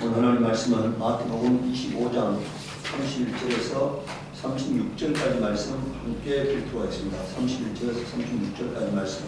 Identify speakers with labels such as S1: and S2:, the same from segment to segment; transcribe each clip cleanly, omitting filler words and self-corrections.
S1: 오늘 하나님 말씀은 마태복음 25장 31절에서 36절까지 말씀 함께 읽도록하겠습니다. 31절에서 36절까지 말씀.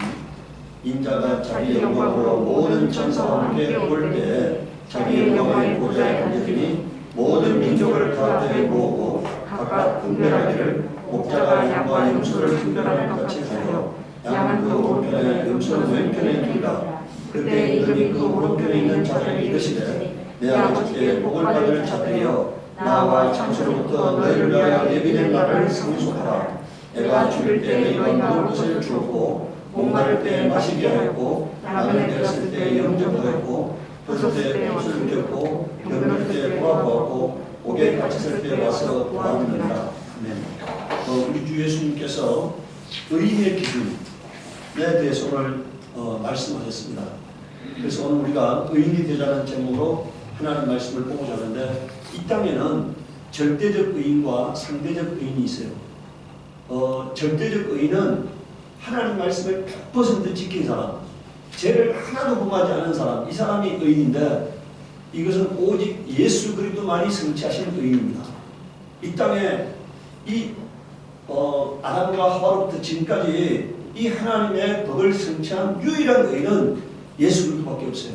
S1: 인자가 자기 영광으로 모든 천사와 함께 올 때 자기의 영광의 보좌에 앉으니 모든 민족을 가운데 모으고 각각 분별하기를 목자가 양과 염소를 분별하는 것 같이 하여 양은 그 오른편에 염소는 왼편에 있느니라. 그때 이름이 그 오른편에 있는 자들에게 이르시되 내 아버지께 복을 받을 자들이여 나와 장소로부터 너희를 위하여 예비된 나라를 상속하라. 내가 죽을 때 너희가 먹을 것을 주었고 목마를 때 마시게 하였고 나그네 되었을 때 영접하였고 벗을 때 옷을 입혔고 병들 때 보아보았고 옥에 갇혔을 때 와서 보았느니라. 아멘. 우리 주 예수님께서 의인의 기준에 대해서 오늘 말씀하셨습니다. 그래서 오늘 우리가 의인이 되자는 제목으로 하나님 말씀을 보고자 하는데, 이 땅에는 절대적 의인과 상대적 의인이 있어요. 절대적 의인은 하나님 말씀을 100% 지킨 사람, 죄를 하나도 범하지 않은 사람, 이 사람이 의인인데, 이것은 오직 예수 그리스도만이 성취하신 의인입니다. 이 땅에 이 아담과 하와로부터 지금까지 이 하나님의 법을 성취한 유일한 의인은 예수 그리스도밖에 없어요.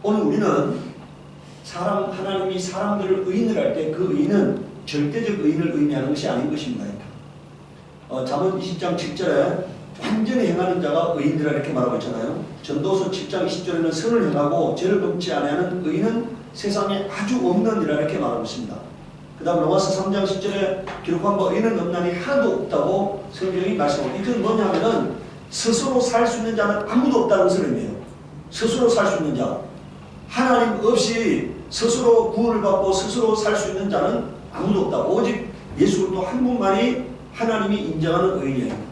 S1: 오늘 우리는 하나님이 사람들을 의인을 할 때 그 의인은 절대적 의인을 의미하는 것이 아닌 것입니다. 잠언 20장 7절에 완전히 행하는 자가 의인이라 이렇게 말하고 있잖아요. 전도서 7장 20절에는 선을 행하고 죄를 범치 아니하는 의인은 세상에 아주 없는 이라 이렇게 말하고 있습니다. 그 다음 로마서 3장 10절에 기록한 바 의인은 없나니 하나도 없다고 성경이 말씀합니다. 이건 뭐냐면은 스스로 살 수 있는 자는 아무도 없다는 것을 의미해요. 스스로 살 수 있는 자, 하나님 없이 스스로 구원을 받고 스스로 살 수 있는 자는 아무도 없다. 오직 예수 그리스도 한 분만이 하나님이 인정하는 의인이에요.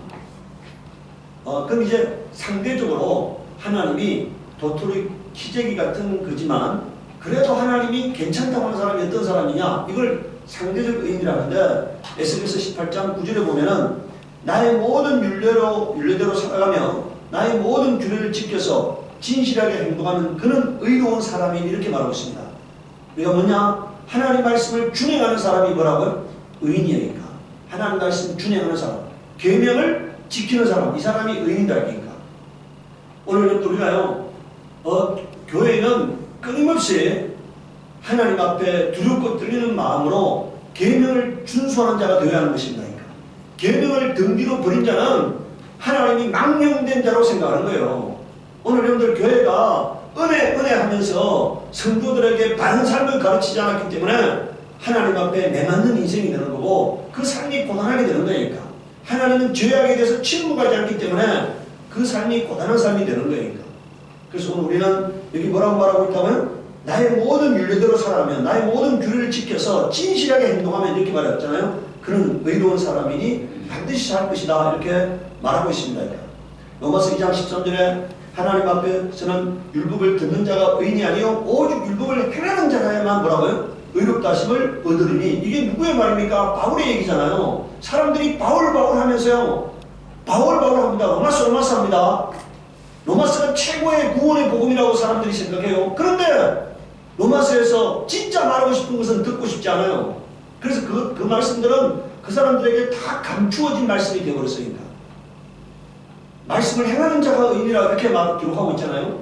S1: 그럼 이제 상대적으로 하나님이 도토리 키재기 같은 거지만 그래도 하나님이 괜찮다고 하는 사람이 어떤 사람이냐, 이걸 상대적 의인이라는데, 에스겔서 18장 9절에 보면은 나의 모든 율례대로 살아가며 나의 모든 규례를 지켜서 진실하게 행동하는 그는 의로운 사람이 이렇게 말하고 있습니다. 그러니까 뭐냐? 하나님 말씀을 준행하는 사람이 뭐라고요? 의인이니까. 하나님 말씀 준행하는 사람, 계명을 지키는 사람, 이 사람이 의인이다. 그러니까 오늘 우리가요, 교회는 끊임없이 하나님 앞에 두렵고 떨리는 마음으로 계명을 준수하는 자가 되어야 하는 것입니다. 그러니까 계명을 등기로 버린 자는 하나님이 망령된 자로 생각하는 거예요. 오늘 여러분들 교회가 은혜 하면서 성도들에게 바른 삶을 가르치지 않았기 때문에 하나님 앞에 매맞는 인생이 되는 거고, 그 삶이 고단하게 되는 거니까. 하나님은 죄악에 대해서 침묵하지 않기 때문에 그 삶이 고단한 삶이 되는 거니까. 그래서 오늘 우리는 여기 뭐라고 말하고 있다면, 나의 모든 율례대로 살아가면, 나의 모든 규례를 지켜서 진실하게 행동하면, 이렇게 말했잖아요. 그는 의로운 사람이니 반드시 살 것이다, 이렇게 말하고 있습니다. 로마서 2장 13절에 하나님 앞에서는 율법을 듣는 자가 의인이 아니요 오직 율법을 행하는 자라야만 뭐라고요? 의롭다 하심을 얻으리니. 이게 누구의 말입니까? 바울의 얘기잖아요. 사람들이 바울 하면서요, 바울 합니다. 로마서 합니다. 로마서가 최고의 구원의 복음이라고 사람들이 생각해요. 그런데 로마서에서 진짜 말하고 싶은 것은 듣고 싶지 않아요. 그래서 그 말씀들은 그 사람들에게 다 감추어진 말씀이 되어버렸으니까. 말씀을 행하는 자가 의인이라 이렇게 기록하고 있잖아요.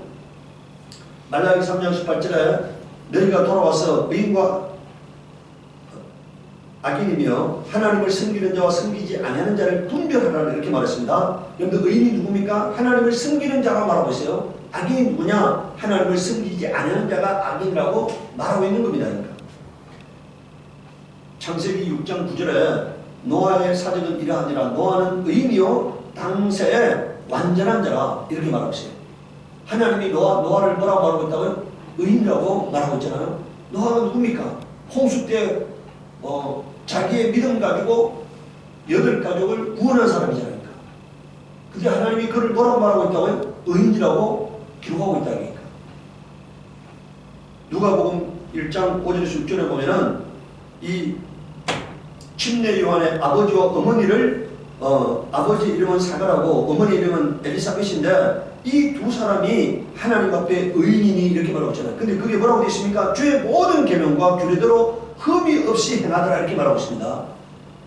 S1: 말라기 3장 18절에 너희가 돌아와서 의인과 악인이며 하나님을 섬기는 자와 섬기지 아니하는 자를 분별하라, 이렇게 말했습니다. 여러분들 의인이 누굽니까? 하나님을 섬기는 자라고 말하고 있어요. 악인이 누구냐? 하나님을 섬기지 아니하는 자가 악인이라고 말하고 있는 겁니다. 그러니까. 창세기 6장 9절에 노아의 사적은 이러하니라. 노아는 의인이요 당세에 완전한 자라, 이렇게 말하고 있어요. 하나님이 노아를 뭐라고 말하고 있다고요? 의인이라고 말하고 있잖아요. 노아가 누굽니까? 홍수 때 자기의 믿음 가지고 8가족을 구원한 사람이잖아요. 근데 하나님이 그를 뭐라고 말하고 있다고요? 의인이라고 기록하고 있다니까. 누가복음 1장 5절에서 6절에 보면은 이 침례 요한의 아버지와 어머니를 아버지 이름은 사가라고 어머니 이름은 엘리사벳인데 이 두 사람이 하나님 앞에 의인이니 이렇게 말하고 있잖아요. 근데 그게 뭐라고 되어 있습니까? 주의 모든 계명과 규례대로 흠이 없이 행하더라 이렇게 말하고 있습니다.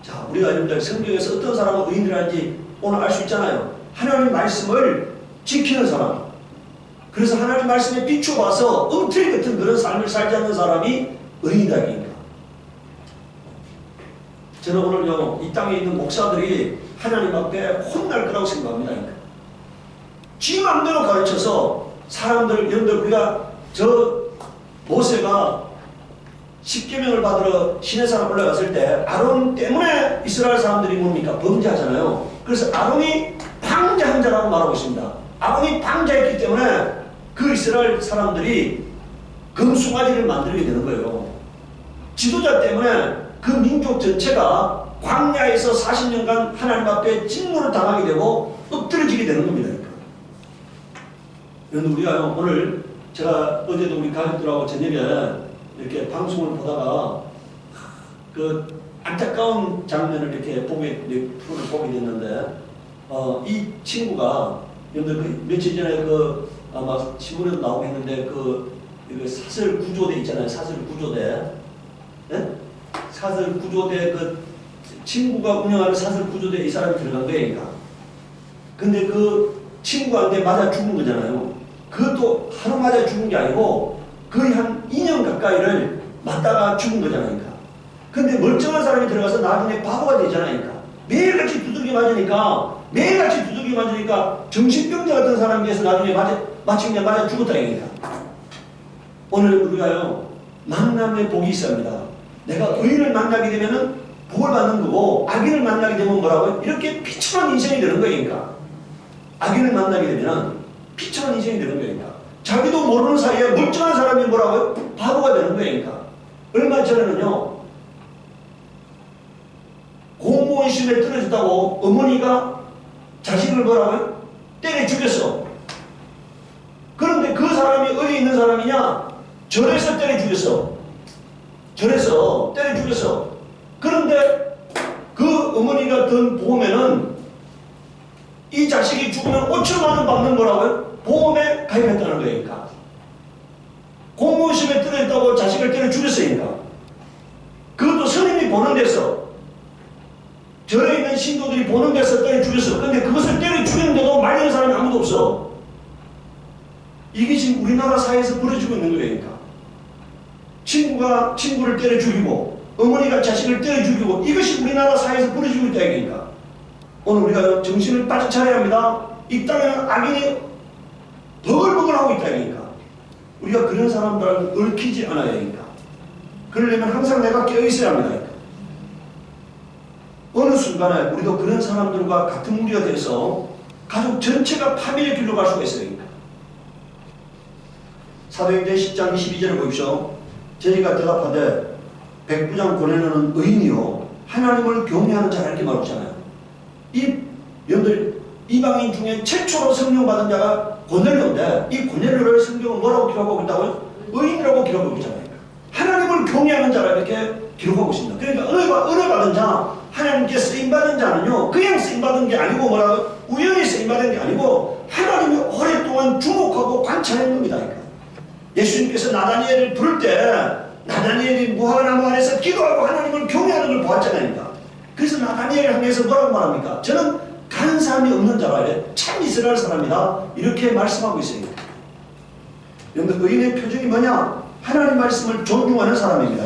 S1: 자, 우리가 여러분들 성경에서 어떤 사람은 의인이라는지 오늘 알 수 있잖아요. 하나님 말씀을 지키는 사람. 그래서 하나님 말씀에 비춰봐서 엉터리 같은 그런 삶을 살지 않는 사람이 의인이다 이겁니다. 저는 오늘요 이 땅에 있는 목사들이 하나님 앞에 혼날 거라고 생각합니다. 지 맘대로 가르쳐서 사람들, 여러분들 우리가 저 모세가 십계명을 받으러 시내산 올라갔을 때 아론 때문에 이스라엘 사람들이 뭡니까? 범죄하잖아요. 그래서 아론이 방자한 자라고 말하고 있습니다. 아론이 방자했기 때문에 그 이스라엘 사람들이 금송아지를 만들게 되는 거예요. 지도자 때문에 그 민족 전체가 광야에서 40년간 하나님 앞에 진노를 당하게 되고 엎드려지게 되는 겁니다. 그런데 우리가 오늘 제가 어제도 우리 가족들하고 저녁에 이렇게 방송을 보다가 그 안타까운 장면을 이렇게 프로를 보게 됐는데 이 친구가 여러분들 그 며칠 전에 그 아마 신문에도 나오고 했는데 그 사설 구조대 있잖아요. 사설 구조대. 네? 사설 구조대 그 친구가 운영하는 사설 구조대에 이 사람이 들어간 거예요. 그러니까. 근데 그 친구한테 맞아 죽은 거잖아요. 그것도 하루 맞아 죽은 게 아니고 거의 한 2년 가까이를 맞다가 죽은 거잖아요. 그러니까. 근데 멀쩡한 사람이 들어가서 나중에 바보가 되잖아요. 그러니까. 매일같이 두들겨 맞으니까 정신병자 같은 사람이 돼서 나중에 마침내 맞아 죽었다 얘기다. 오늘 우리가요 만남의 복이 있어야 합니다. 내가 의인을 만나게 되면은 복을 받는 거고 악인을 만나게 되면 뭐라고요? 이렇게 비참한 인생이 되는 거예요. 그러니까. 악인을 만나게 되면 비참한 인생이 되는 거예요. 그러니까. 자기도 모르는 사이에 멀쩡한 사람이 뭐라고요? 바보가 되는 거예요. 그러니까. 얼마 전에는요 공무원 시험에 떨어졌다고 어머니가 자식을 뭐라고요? 때려 죽였어. 그런데 그 사람이 어디 있는 사람이냐? 절에서 때려 죽였어. 절에서 때려 죽였어. 그런데 그 어머니가 든 보험에는 이 자식이 죽으면 5천만 원 받는 거라고요? 보험에 가입했다는 거예요. 그러니까. 공무원 시험에 떨어졌다고 자식을 때려 죽였으니까. 그것도 스님이 보는 데서 절에 있는 신도들이 보는 데서 때려 죽였어. 그런데 그것을 때려 죽였는데도 말리는 사람이 아무도 없어. 이게 지금 우리나라 사회에서 벌어지고 있는 거예요. 그러니까. 친구가 친구를 때려 죽이고 어머니가 자식을 때려 죽이고 이것이 우리나라 사회에서 벌어지고 있다 이거니까. 오늘 우리가 정신을 바짝 차려야 합니다. 이 땅에는 악인이 버글버글하고 있다 이거니까. 우리가 그런 사람들을 얽히지 않아야 하니까. 그러려면 항상 내가 깨어있어야 합니다. 어느 순간에 우리도 그런 사람들과 같은 무리가 돼서 가족 전체가 파멸의 길로 갈 수가 있어요. 사도행전 10장 22절을 보십시오. 저희가 대답하되 백부장 고넬료는 의인이요 하나님을 경외하는 자라 이렇게 말하잖아요. 여러분들 이방인 중에 최초로 성령 받은 자가 고넬료인데 이 고넬료를 성경은 뭐라고 기록하고 있다고요? 의인이라고 기록하고 있잖아요. 하나님을 경외하는 자라 이렇게 기록하고 있습니다. 그러니까 은혜 받은 자, 하나님께 쓰임받은 자는요 그냥 쓰임받은 게 아니고 뭐라고 우연히 쓰임받은 게 아니고 하나님이 오랫동안 주목하고 관찰한 겁니다. 그러니까. 예수님께서 나다니엘을 부를 때 나다니엘이 무화과나무 아래서 기도하고 하나님을 경외하는 걸 보았잖아요. 그래서 나다니엘을 향해서 뭐라고 말합니까? 저는 간사함이 없는 자라 참 이스라엘 사람이다 이렇게 말씀하고 있어요. 여러분 의인의 표정이 뭐냐? 하나님 말씀을 존중하는 사람입니다.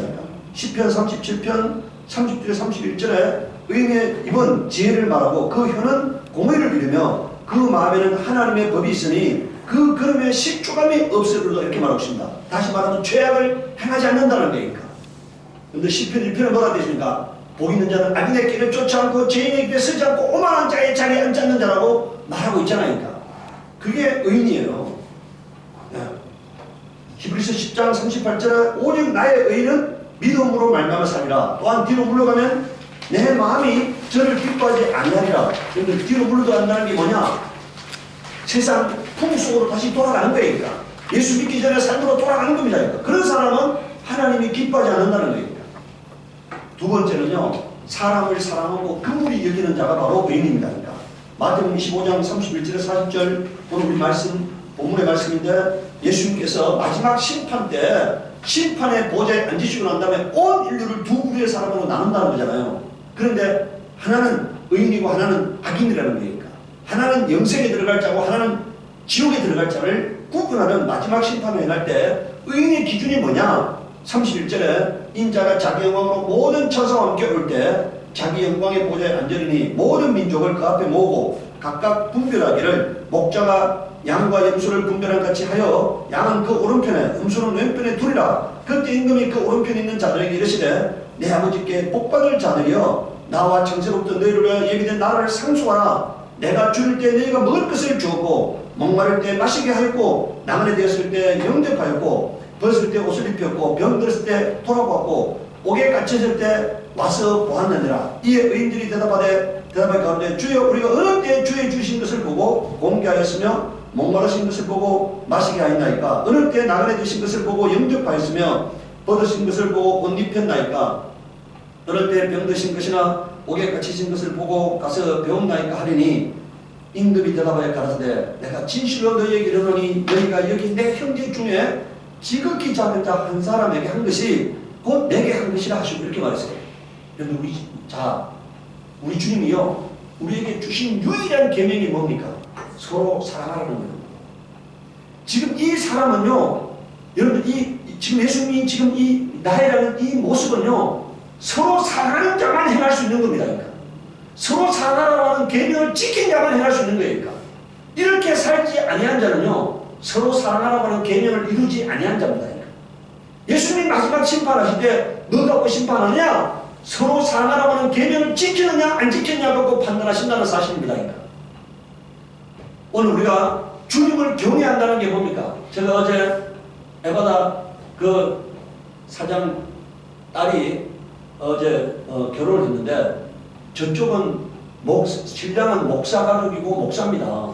S1: 시편 37편 30절에 31절에 의인의 입은 지혜를 말하고 그 혀는 공의를 이루며 그 마음에는 하나님의 법이 있으니 그 걸음에 식초감이 없으리로다 이렇게 말하고 있습니다. 다시 말하면 죄악을 행하지 않는다는 거니까. 그런데 시편 1편에 뭐라 되십니까? 복 있는 자는 악인의 길을 쫓지 않고 죄인의 길에 서지 않고 오만한 자의 자리에 앉지 않는 자라고 말하고 있잖아요. 그러니까. 그게 의인이에요. 네. 히브리서 10장 38절에 오직 나의 의인은 믿음으로 말미암아 살리라. 또한 뒤로 물러가면 내 마음이 저를 기뻐하지 아니하리라. 그런데 뒤로 물러간다는 게 뭐냐? 세상 풍속으로 다시 돌아가는 거예요. 그러니까. 예수 믿기 전에 삶으로 돌아가는 겁니다. 그러니까. 그런 사람은 하나님이 기뻐하지 않는다는 거예요. 두 번째는요. 사람을 사랑하고 긍휼히 여기는 자가 바로 의인입니다. 그러니까 마태복음 25장 31절에 40절 오늘 우리 말씀 본문의 말씀인데 예수님께서 마지막 심판 때 심판의 보좌에 앉으시고 난 다음에 온 인류를 두 부류의 사람으로 나눈다는 거잖아요. 그런데 하나는 의인이고 하나는 악인이라는 거니까 하나는 영생에 들어갈 자고 하나는 지옥에 들어갈 자를 구분하는 마지막 심판을 행할 때 의인의 기준이 뭐냐? 31절에 인자가 자기 영광으로 모든 천사와 함께 올 때 자기 영광의 보좌에 앉으리니 모든 민족을 그 앞에 모으고 각각 분별하기를 목자가 양과 염소를 분별한 같이 하여 양은 그 오른편에 염소는 왼편에 두리라. 그때 임금이 그 오른편에 있는 자들에게 이르시되 내 아버지께 복받을 자들이여 나와 청새롭던 너희를 위하여 예비된 나라를 상속하라. 내가 줄일 때 너희가 먹을 것을 주었고 목마를 때 마시게 하였고 나그네 되었을 때 영접하였고 벗을 때 옷을 입혔고 병들었을 때 돌아보았고 옥에 갇혔을 때 와서 보았느니라. 이에 의인들이 대답하되 가운데 주여 우리가 어느 때 주의 주신 것을 보고 공개하였으며 목마르신 것을 보고 마시게 하였나이까. 어느 때 나그네 되신 것을 보고 영접하였으며 벗으신 것을 보고 옷 입혔나이까. 어느 때 병드신 것이나 옥에 갇히신 것을 보고 가서 배웠나이까 하리니 임금이 대답하여 가라사대 내가 진실로 너희에게 이르노니 너희가 여기 내 형제 중에 지극히 작은 자 한 사람에게 한 것이 곧 내게 한 것이라 하시고 이렇게 말했어요. 여러분 우리 주님이요 우리에게 주신 유일한 계명이 뭡니까? 서로 사랑하라는 거예요. 지금 이 사람은요 여러분 지금 예수님이 지금 이 나이라는 이 모습은요 서로 사랑하는 자만 행할 수 있는 겁니다. 그러니까. 서로 사랑하라고 하는 계명을 지킨 자만 행할 수 있는 거예요. 그러니까. 이렇게 살지 아니한 자는요 서로 사랑하라고 하는 계명을 이루지 아니한 자입니다. 그러니까. 예수님이 마지막 심판하실 때 뭐 갖고 심판하느냐? 서로 사랑하라고 하는 계명을 지키느냐 안 지켰냐 갖고 판단하신다는 사실입니다. 그러니까. 오늘 우리가 주님을 경외한다는 게 뭡니까? 제가 어제 에바다 그 사장 딸이 어제 결혼을 했는데 저쪽은 신랑은 목사 가족이고 목사입니다.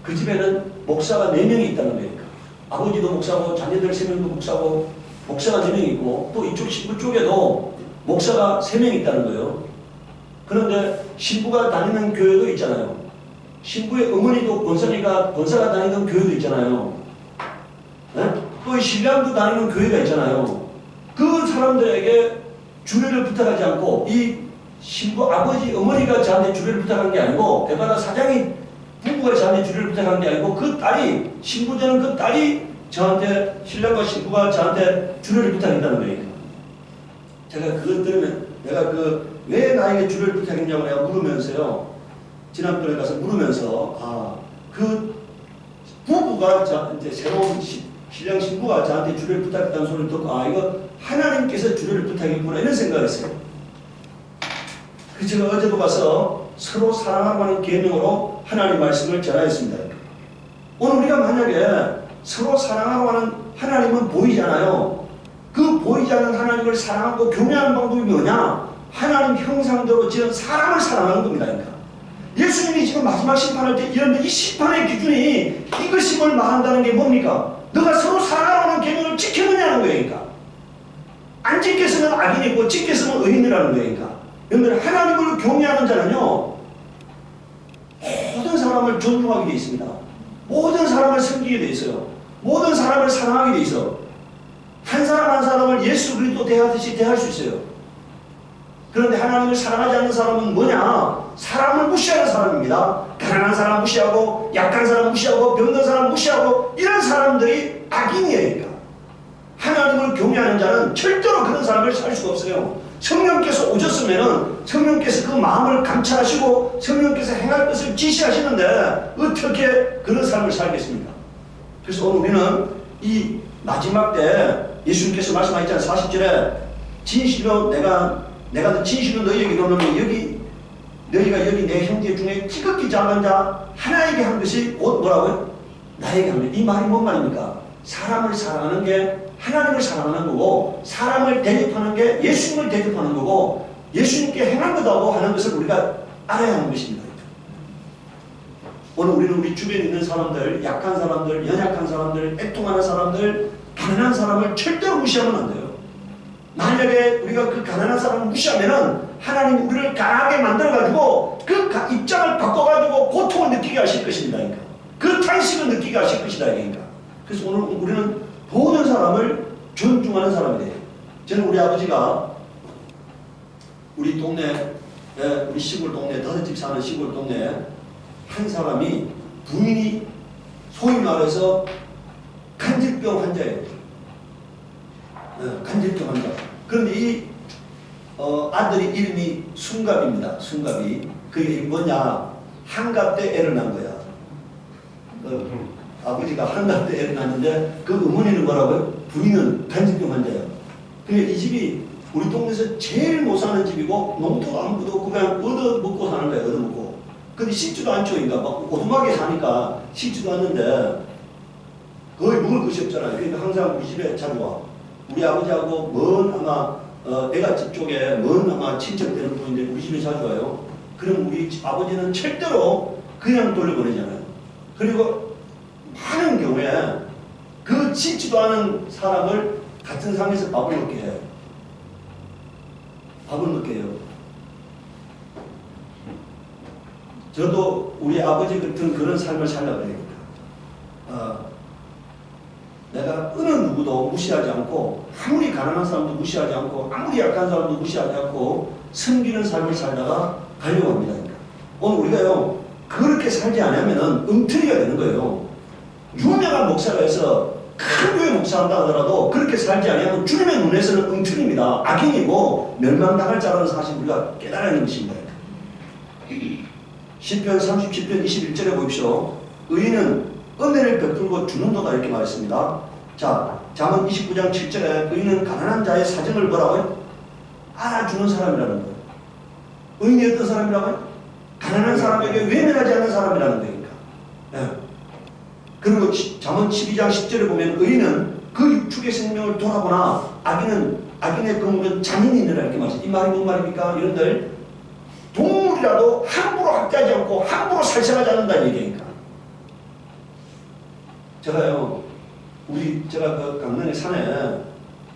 S1: 그 집에는 목사가 4명이 있다는 거예요. 아버지도 목사고 자녀들 3명도 목사고 목사가 4명이 있고 또 이쪽 신부 쪽에도 목사가 3명이 있다는 거예요. 그런데 신부가 다니는 교회도 있잖아요. 신부의 어머니도 권사가 다니는 교회도 있잖아요. 네? 또 신랑도 다니는 교회가 있잖아요. 그 사람들에게 주례를 부탁하지 않고 이 신부 아버지 어머니가 저한테 주례를 부탁한 게 아니고 대바다 사장이 부부가 저한테 주례를 부탁한 게 아니고 그 딸이 신부되는 그 딸이 저한테 신랑과 신부가 저한테 주례를 부탁했다는 거예요. 제가 그것 들으면 내가 왜 나에게 주례를 부탁했냐고 내가 물으면서요. 지난번에 가서 물으면서 그 부부가 이제 새로운 신랑 신부가 저한테 주례를 부탁했다는 소리를 듣고 이거 하나님께서 주례를 부탁했구나 이런 생각을 했어요. 그래서 제가 어제도 가서 서로 사랑하라고 하는 계명으로 하나님 말씀을 전하였습니다. 오늘 우리가 만약에 서로 사랑하라고 하는 하나님은 보이잖아요. 그 보이지 않는 하나님을 사랑하고 경외하는 방법이 뭐냐? 하나님 형상대로 지은 사람을 사랑하는 겁니다. 그러니까. 예수님이 지금 마지막 심판할 때 이런데 이 심판의 기준이 이것임을 말한다는 게 뭡니까? 너가 서로 사랑하라고 하는 계명을 지켰느냐는 거예요. 그러니까. 안 지켰으면 악인이고 지켰으면 의인이라는 거예요. 그러니까. 여러분들 하나님을 경외하는 자는요 모든 사람을 존중하게 되어 있습니다. 모든 사람을 섬기게 되어 있어요. 모든 사람을 사랑하게 되어 있어. 한 사람 한 사람을 예수 그리스도 대하듯이 대할 수 있어요. 그런데 하나님을 사랑하지 않는 사람은 뭐냐? 사람을 무시하는 사람입니다. 가난한 사람 무시하고 약한 사람 무시하고 병든 사람 무시하고 이런 사람들이 악인이에요. 하나님을 경외하는 자는 절대로 그런 사람을 살 수가 없어요. 성령께서 오셨으면은 성령께서 그 마음을 감찰하시고 성령께서 행할 것을 지시하시는데 어떻게 그런 삶을 살겠습니까? 그래서 오늘 우리는 이 마지막 때 예수님께서 말씀하셨잖아요. 40절에 진실로 내가 진실로 너희에게 이르노니 너희가 여기 내 형제 중에 지극히 작은 자 하나에게 한 것이 곧 뭐라고요? 나에게 한 것. 이 말이 뭔 말입니까? 사람을 사랑하는 게 하나님을 사랑하는 거고 사람을 대접하는 게 예수님을 대접하는 거고 예수님께 행한 거다고 하는 것을 우리가 알아야 하는 것입니다. 오늘 우리는 우리 주변에 있는 사람들, 약한 사람들, 연약한 사람들, 애통하는 사람들, 가난한 사람을 절대로 무시하면 안 돼요. 만약에 우리가 그 가난한 사람을 무시하면은 하나님 우리를 강하게 만들어가지고 그 입장을 바꿔가지고 고통을 느끼게 하실 것입니다. 그러니까. 그 탄식을 느끼게 하실 것이다. 그러니까. 그래서 오늘 우리는 모든 사람을 존중하는 사람이 돼요. 저는 우리 아버지가 우리 동네, 우리 시골 동네, 5집 사는 시골 동네에 한 사람이 부인이 소위 말해서 간질병 환자예요. 간질병 환자. 그런데 이 아들이 이름이 순갑입니다. 순갑이. 그게 뭐냐? 한갑 때 애를 낳은 거야. 아버지가 한갑 때 애를 낳았는데 그 어머니는 뭐라고요? 부인은 간질병 환자예요. 그러니까 이 집이 우리 동네에서 제일 못 사는 집이고 농토도 아무것도 없고 그냥 얻어먹고 사는 거예요. 얻어먹고. 근데 씻지도 않죠. 그러니까 막 오두막에 사니까 씻지도 않는데 거의 먹을 것이 없잖아요. 그러니까 항상 우리 집에 자주 와. 우리 아버지하고 먼 아마 애가집 쪽에 먼 아마 친척 되는 분인데 우리 집에 자주 와요. 그럼 우리 아버지는 절대로 그냥 돌려보내잖아요. 그리고 많은 경우에 그 씻지도 않은 사람을 같은 상에서 밥을 먹게 해요. 밥을 먹게 해요. 저도 우리 아버지 같은 그런 삶을 살려고 해요. 내가 어느 누구도 무시하지 않고 아무리 가난한 사람도 무시하지 않고 아무리 약한 사람도 무시하지 않고 섬기는 삶을 살다가 가려고 합니다. 그러니까. 오늘 우리가요 그렇게 살지 않으면 엉터리가 되는 거예요. 유명한 목사가 해서 큰 교회 목사한다 하더라도 그렇게 살지 않으면 주님의 눈에서는 엉터리입니다. 악인이고 멸망당할 자라는 사실 우리가 깨달아야 하는 것입니다. 시편 37편 21절에 보십시오. 의인은 은혜를 베풀고 주는도다 이렇게 말했습니다. 자, 잠언 29장 7절에 의인은 가난한 자의 사정을 뭐라고요? 알아주는 사람이라는 거예요. 의인이 어떤 사람이라고요? 가난한 사람에게 외면하지 않는 사람이라는 거니까. 네. 그리고 잠언 12장 10절에 보면 의인은 그 육축의 생명을 돌아보나 악인의 그물은 잔인이니라 이렇게 말했어요. 이 말이 뭔 말입니까? 이런들 동물이라도 함부로 학대하지 않고 함부로 살생하지 않는다는 얘기니까. 제가요, 제가 그 강릉의 산에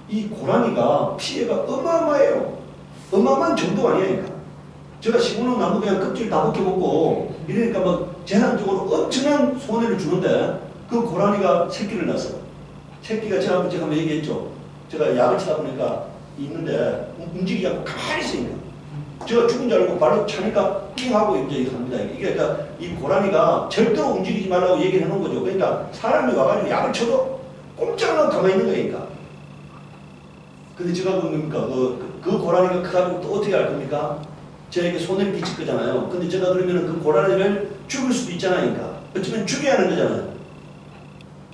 S1: 이 고라니가 피해가 어마어마해요. 어마어마한 정도가 아니니까. 제가 시골로 나무 그냥 껍질 다 벗겨먹고 이러니까 막 재난적으로 엄청난 손해를 주는데 그 고라니가 새끼를 낳았어요. 새끼가 제가 한번 얘기했죠. 제가 약을 치다 보니까 있는데 움직이지 않고 가만히 있으니까. 제가 죽은 줄 알고 발로 차니까 삥 하고 이제 합니다. 이게 그러니까 이 고라니가 절대로 움직이지 말라고 얘기를 해놓은 거죠. 그러니까 사람이 와가지고 약을 쳐도 꼼짝 안 하고 가만히 있는 거니까. 근데 제가 뭡니까? 그 고라니가 커가지고 또 어떻게 할 겁니까? 저에게 손해를 끼칠 거잖아요. 근데 제가 그러면 그 고라니를 죽일 수도 있잖아요. 그러니까. 어쩌면 죽여야 하는 거잖아요.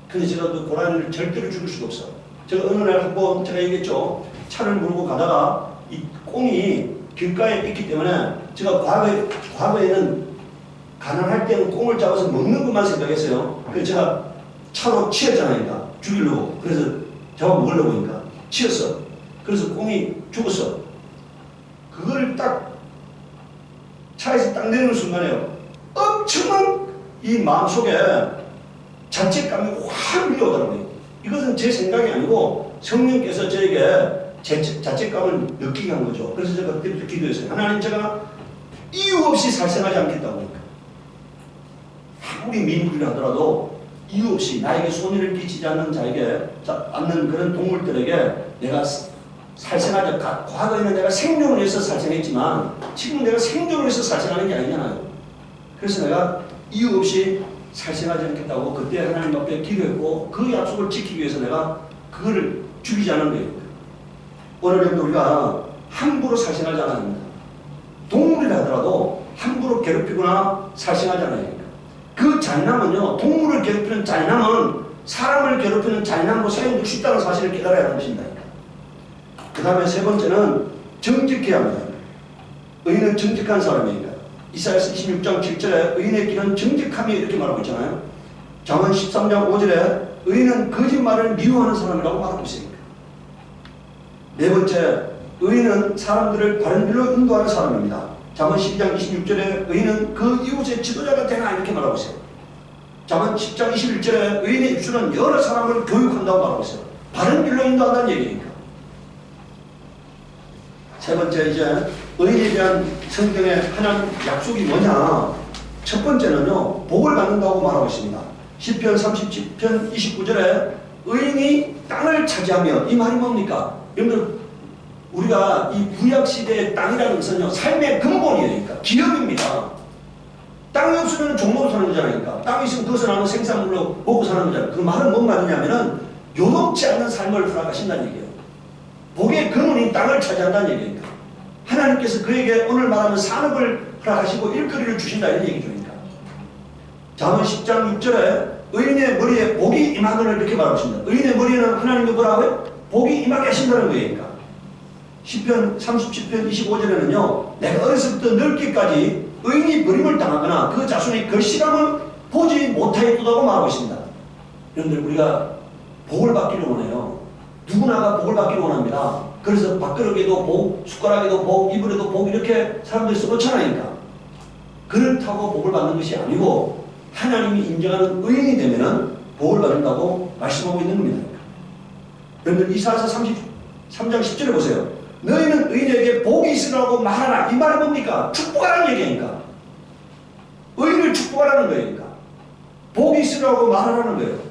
S1: 근데 제가 그 고라니를 절대로 죽일 수가 없어. 제가 어느 날 한번 제가 얘기했죠. 차를 몰고 가다가 이 꽁이 길가에 있기 때문에 제가 과거에는 가난할 때는 꽁을 잡아서 먹는 것만 생각했어요. 그래서 제가 차로 치였잖아요. 그러니까 죽이려고. 그래서 잡아먹으려고 하니까 치였어. 그래서 꽁이 죽었어. 그걸 딱 차에서 딱 내리는 순간에요. 엄청난 이 마음속에 자책감이 확 밀려오더라고요. 이것은 제 생각이 아니고 성령께서 저에게 자책감을 느끼게 한 거죠. 그래서 제가 그때부터 기도했어요. 하나님, 제가 이유 없이 살생하지 않겠다고 하니까. 아무리 민물이라 하더라도 이유 없이 나에게 손해를 끼치지 않는 않는 그런 동물들에게 내가 살생하지, 과거에는 내가 생존을 위해서 살생했지만 지금 내가 생존을 위해서 살생하는 게 아니잖아요. 그래서 내가 이유 없이 살생하지 않겠다고 그때 하나님 앞에 기도했고 그 약속을 지키기 위해서 내가 그거를 죽이지 않은 거예요. 오늘은 우리가 함부로 살생하지 않아야 합니다. 동물이라 하더라도 함부로 괴롭히거나 살생하지 않아야 합니다. 그 잔인함은요, 동물을 괴롭히는 잔인함은 사람을 괴롭히는 잔인함으로 사용되기 쉽다는 사실을 깨달아야 하는 것입니다. 그 다음에 세 번째는 정직해야 합니다. 의인은 정직한 사람입니다. 이사야서 26장 7절에 의인의 길은 정직함이 이렇게 말하고 있잖아요. 잠언 13장 5절에 의인은 거짓말을 미워하는 사람이라고 말하고 있습니다. 네 번째, 의인은 사람들을 바른 길로 인도하는 사람입니다. 잠언 12장 26절에 의인은 그 이웃의 지도자가 되나 이렇게 말하고 있어요. 잠언 10장 21절에 의인의 입술은 여러 사람을 교육한다고 말하고 있어요. 바른 길로 인도한다는 얘기니까. 세 번째, 이제 의인에 대한 성경의 하나님 약속이 뭐냐? 첫 번째는요, 복을 받는다고 말하고 있습니다. 시편 37편 29절에 의인이 땅을 차지하며, 이 말이 뭡니까? 여러분들, 우리가 이 구약시대의 땅이라는 것은요, 삶의 근본이에요. 그러니까 기업입니다. 땅이 없으면 종로로 사는 거잖아요. 그러니까 땅이 있으면 그것을 나는 생산물로 먹고 사는 거잖아요. 그 말은 뭔 말이냐면은 요동치 않는 삶을 허락하신다는 얘기예요. 복의 근원이 땅을 차지한다는 얘기니까. 하나님께서 그에게 오늘 말하는 산업을 허락하시고 일거리를 주신다 이런 얘기죠. 그러니까. 잠언 10장 6절에 의인의 머리에 복이 임하거늘 이렇게 말하고 있습니다. 의인의 머리에는 하나님이 뭐라고 해요? 복이 임하게 하신다는 거예요. 그러니까. 시편 37편 25절에는요. 내가 어렸을 때 늙기까지 의인이 버림을 당하거나 그 자손의 결실함을 보지 못하였다고 말하고 있습니다. 여러분들 우리가 복을 받기를 원해요. 누구나가 복을 받기를 원합니다. 그래서 밥그릇에도 복, 숟가락에도 복, 이불에도 복 이렇게 사람들이 써놓잖아요. 그러니까. 그렇다고 복을 받는 것이 아니고 하나님이 인정하는 의인이 되면은 복을 받는다고 말씀하고 있는 겁니다. 여러분들 이사야서 33장 10절에 보세요. 너희는 의인에게 복이 있으라고 말하라. 이 말이 뭡니까? 축복하라는 얘기니까. 의인을 축복하라는 거니까. 복이 있으라고 말하라는 거예요.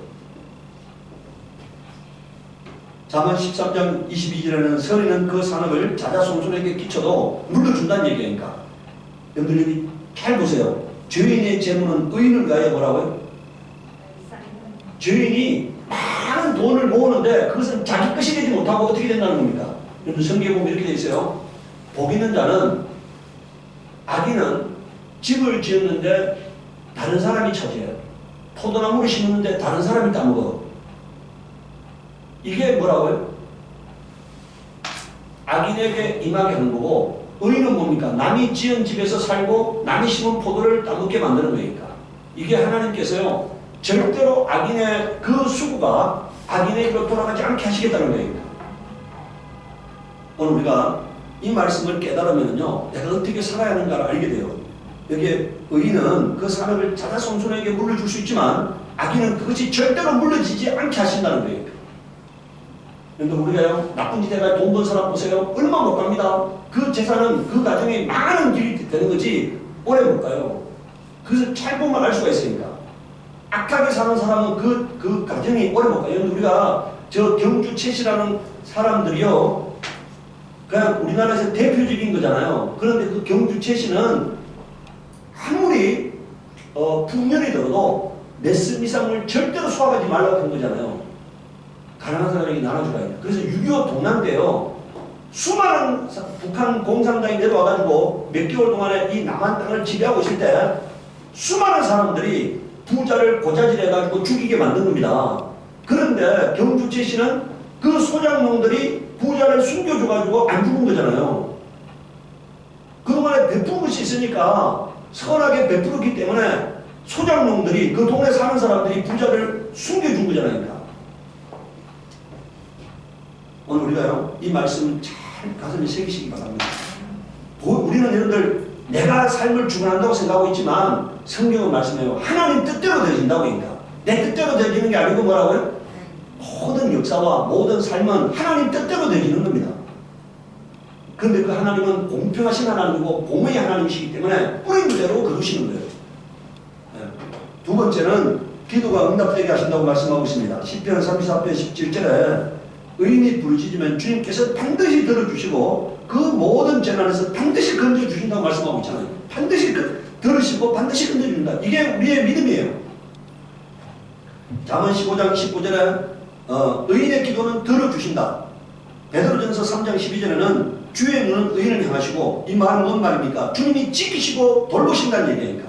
S1: 잠언 13장 22절에는 서리는 그 산업을 자자손손에게 끼쳐도 물려준다는 얘기니까. 여러분들 여기 잘 보세요. 죄인의 재물은 의인을 위하여 뭐라고요? 죄인이 많은 돈을 모으는데 그것은 자기 것이 되지 못하고 어떻게 된다는 겁니까? 여러분 성경에 보면 이렇게 되어 있어요. 복 있는 자는, 악인은 집을 지었는데 다른 사람이 차지해요. 포도나무를 심었는데 다른 사람이 따먹어. 이게 뭐라고요? 악인에게 임하게 하는 거고, 의인은 뭡니까? 남이 지은 집에서 살고 남이 심은 포도를 따먹게 만드는 거니까. 이게 하나님께서요, 절대로 악인의 그 수고가 악인에게로 돌아가지 않게 하시겠다는 거니까. 오늘 우리가 이 말씀을 깨달으면요, 내가 어떻게 살아야 하는가를 알게 돼요. 여기에 의인은 그 산업을 자자손손에게 물려줄 수 있지만 악인은 그것이 절대로 물려지지 않게 하신다는 거예요. 그런데 우리가요, 나쁜 짓 해가 돈 번 사람 보세요. 얼마 못 갑니다. 그 재산은 그 가정에 많은 길이 되는 거지 오래 못 가요. 그래서 찰보만 알 수가 있으니까. 악하게 사는 사람은 그 가정이 오래 못 가요. 우리가 저 경주 최씨라는 사람들이요, 그냥 우리나라에서 대표적인 거잖아요. 그런데 그 경주 최씨는 아무리 풍년이 들어도 넷슨 이상을 절대로 수확하지 말라고 한 거잖아요. 가난한 사람에게 나눠주라. 그래서 6.25 동란 때요, 수많은 북한 공산당이 내려와가지고 몇 개월 동안에 이 남한 땅을 지배하고 있을 때 수많은 사람들이 부자를 고자질해가지고 죽이게 만든 겁니다. 그런데 경주 최씨는 그 소장농들이 부자를 숨겨줘가지고 안 죽은 거잖아요. 그동안에 베푼 것이 있으니까 선하게 베풀었기 때문에 소장농들이, 그 동네 사는 사람들이 부자를 숨겨준 거잖아요. 오늘 우리가요, 이 말씀 잘 가슴에 새기시기 바랍니다. 우리는 여러분들 내가 삶을 주관한다고 생각하고 있지만 성경은 말씀해요. 하나님 뜻대로 되어진다고 합니다. 내 뜻대로 되어지는 게 아니고 뭐라고요? 모든 역사와 모든 삶은 하나님 뜻대로 되어지는 겁니다. 그런데 그 하나님은 공평하신 하나님이고 공의의 하나님이시기 때문에 뿌린 그대로 거두시는 거예요. 두 번째는 기도가 응답되게 하신다고 말씀하고 있습니다. 시편 34편 17절에 의인이 부르짖으면 주님께서 반드시 들어주시고 그 모든 재난에서 반드시 건져주신다고 말씀하고 있잖아요. 반드시 들으시고 반드시 건져준다. 이게 우리의 믿음이에요. 잠언 15장 19절에 의인의 기도는 들어주신다. 베드로전서 3장 12절에는 주의 눈은 의인을 향하시고, 이 말은 뭔 말입니까? 주님이 지키시고 돌보신다는 얘기니까.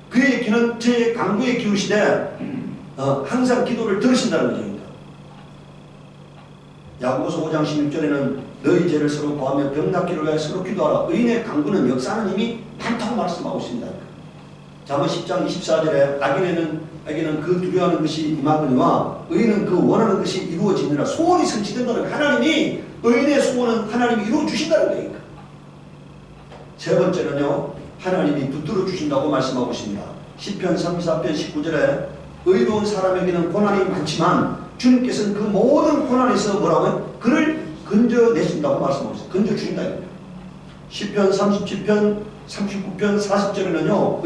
S1: 그의 귀는 저의 간구에 기울시되 항상 기도를 들으신다는 거죠. 야고보서 5장 16절에는 너희 죄를 서로 구하며 병 낫기를 위하여 서로 기도하라. 의인의 간구는 역사하는 힘이 많다고 말씀하고 있습니다. 잠언 10장 24절에 악인은 그 두려워하는 것이 임하거니와 의인은 그 원하는 것이 이루어지느라. 소원이 성취된다는, 하나님이 의인의 소원은 하나님이 이루어주신다는 거예요. 세 번째는요, 하나님이 붙들어 주신다고 말씀하고 있습니다. 시편 34편 19절에 의로운 사람에게는 고난이 많지만 주님께서는 그 모든 고난에서 뭐라고요? 그를 건져내신다고 말씀하고 있어요. 건져주신다. 시편 37편, 39편, 40절에는요.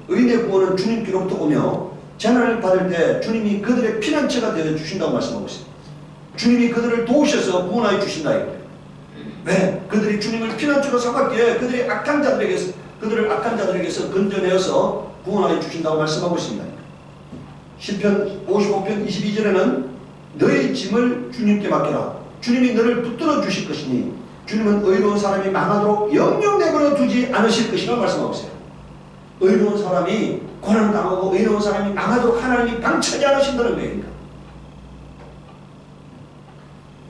S1: 의인의 구원은 주님께로부터 오며 재난을 받을 때 주님이 그들의 피난처가 되어 주신다고 말씀하고 있습니다. 주님이 그들을 도우셔서 구원하여 주신다 이거예요. 왜? 그들이 주님을 피난처로 삼았기에 그들을 악한 자들에게서 건져내어서 구원하여 주신다고 말씀하고 있습니다. 시편 55편 22절에는 너의 짐을 주님께 맡겨라. 주님이 너를 붙들어 주실 것이니 주님은 의로운 사람이 망하도록 영영 내버려 두지 않으실 것이라고 말씀하고 있어요. 의로운 사람이 고난당하고 의로운 사람이 망하도록 하나님이 방치하지 않으신다는 거예요.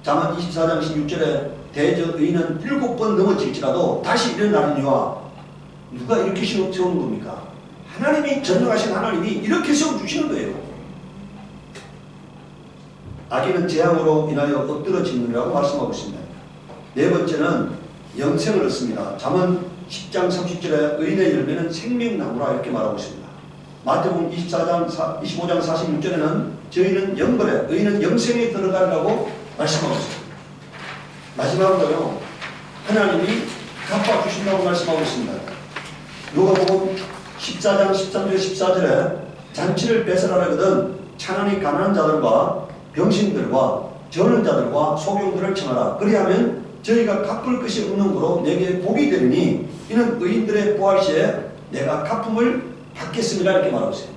S1: 잠언 24장 16절에 대저 의인은 7번 넘어질지라도 다시 일어나느니와 누가 이렇게 세우는 겁니까? 하나님이 전능하신 하나님이 이렇게 세워주시는 거예요. 악인은 재앙으로 인하여 엎드러지느라고 말씀하고 있습니다. 네 번째는 영생을 얻습니다. 잠언 10장 30절에 의인의 열매는 생명나무라 이렇게 말하고 있습니다. 마태복음 25장 46절에는 저희는 영벌에 의인은 영생에 들어가리라고 말씀하고 있습니다. 마지막으로요. 하나님이 갚아주신다고 말씀하고 있습니다. 누가복음 14장 13절 14절에 잔치를 배설하려거든 찬원이 가난한 자들과 병신들과 저는 자들과 소경들을 청하라. 그리하면 저희가 갚을 것이 없는 거로 내게 복이 되리니 이는 의인들의 부활시에 내가 갚음을 받겠습니다. 이렇게 말하고 있어요.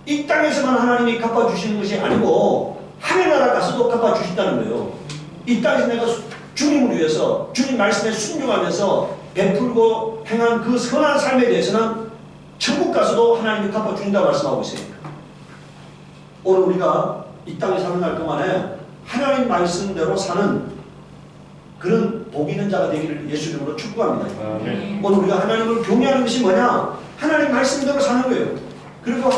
S1: 이 땅에서만 하나님이 갚아주시는 것이 아니고 하늘나라 가서도 갚아주신다는 거예요. 이 땅에서 내가 주님을 위해서 주님 말씀에 순종하면서 베풀고 행한 그 선한 삶에 대해서는 천국 가서도 하나님이 갚아주신다고 말씀하고 있어요. 오늘 우리가 이 땅에 사는 날 동안에 하나님 말씀대로 사는 그런 복 있는 자가 되기를 예수 이름으로 축복합니다. 오늘 우리가 하나님을 경외하는 것이 뭐냐? 하나님 말씀대로 사는 거예요. 그리고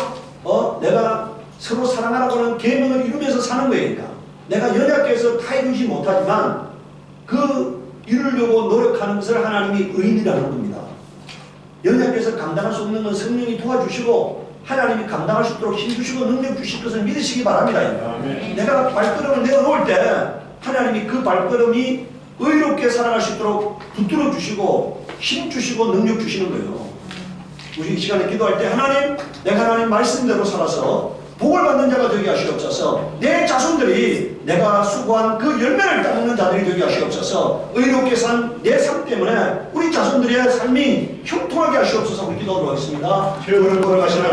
S1: 내가 서로 사랑하라고 하는 계명을 이루면서 사는 거니까 내가 연약해서 다 이루지 못하지만 그 이루려고 노력하는 것을 하나님이 의인이라는 겁니다. 연약해서 감당할 수 없는 건 성령이 도와주시고 하나님이 감당할 수 있도록 힘주시고 능력 주실 것을 믿으시기 바랍니다. 내가 발걸음을 내어놓을 때 하나님이 그 발걸음이 의롭게 살아갈 수 있도록 붙들어 주시고 힘 주시고 능력 주시는 거예요. 우리 이 시간에 기도할 때 하나님, 내가 하나님 말씀대로 살아서 복을 받는 자가 되게 하시옵소서. 내 자손들이 내가 수고한 그 열매를 따먹는 자들이 되게 하시옵소서. 의롭게 산 내 삶 때문에 우리 자손들의 삶이 형통하게 하시옵소서. 우리 기도하도록 하겠습니다. 주의 은혜를 걸어가시라.